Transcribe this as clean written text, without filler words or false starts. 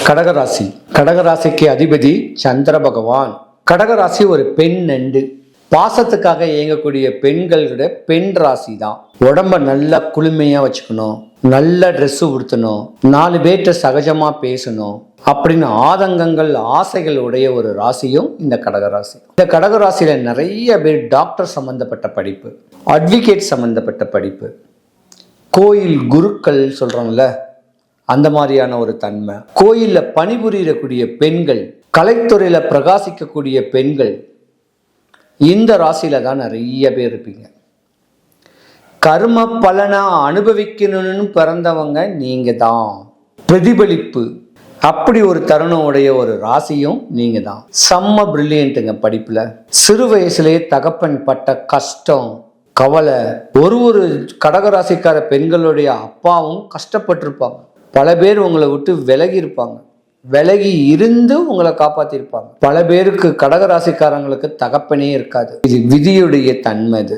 கடகராசி. கடகராசிக்கு அதிபதி சந்திர பகவான். கடகராசி ஒரு பெண் நண்டு. பாசத்துக்காக இயங்கக்கூடிய பெண்களோட பெண் ராசி தான். உடம்ப நல்லா குளுமையா வச்சுக்கணும், நல்ல ட்ரெஸ் உடுத்தணும், 4 பேர்கிட்ட சகஜமா பேசணும் அப்படின்னு ஆதங்கங்கள் ஆசைகள் உடைய ஒரு ராசியும் இந்த கடகராசி. இந்த கடகராசியில நிறைய பேர் டாக்டர் சம்பந்தப்பட்ட படிப்பு, அட்வொகேட் சம்பந்தப்பட்ட படிப்பு, கோயில் குருக்கள் சொல்றோம்ல அந்த மாதிரியான ஒரு தன்மை, கோயில்ல பணிபுரியக்கூடிய பெண்கள், கலைத்துறையில பிரகாசிக்கக்கூடிய பெண்கள், இந்த ராசியில தான் நிறைய பேர் இருப்பீங்க. கர்ம பலனை அனுபவிக்கணும்னு பிறந்தவங்க நீங்க தான். பிரதிபலிப்பு அப்படி ஒரு தருணம் உடைய ஒரு ராசியும் நீங்க தான். செம்ம பிரில்லியன்ட்டுங்க படிப்புல. சிறு வயசுலேயே தகப்பன் பட்ட கஷ்டம், கவலை. ஒரு கடகராசிக்கார பெண்களுடைய அப்பாவும் கஷ்டப்பட்டிருப்பாங்க. பல பேர் உங்களை விட்டு விலகி இருப்பாங்க, விலகி இருந்து உங்களை காப்பாத்திருப்பாங்க. பல பேருக்கு கடகராசிக்காரங்களுக்கு தகப்பனே இருக்காது. இது விதியுடைய தன்மை. இது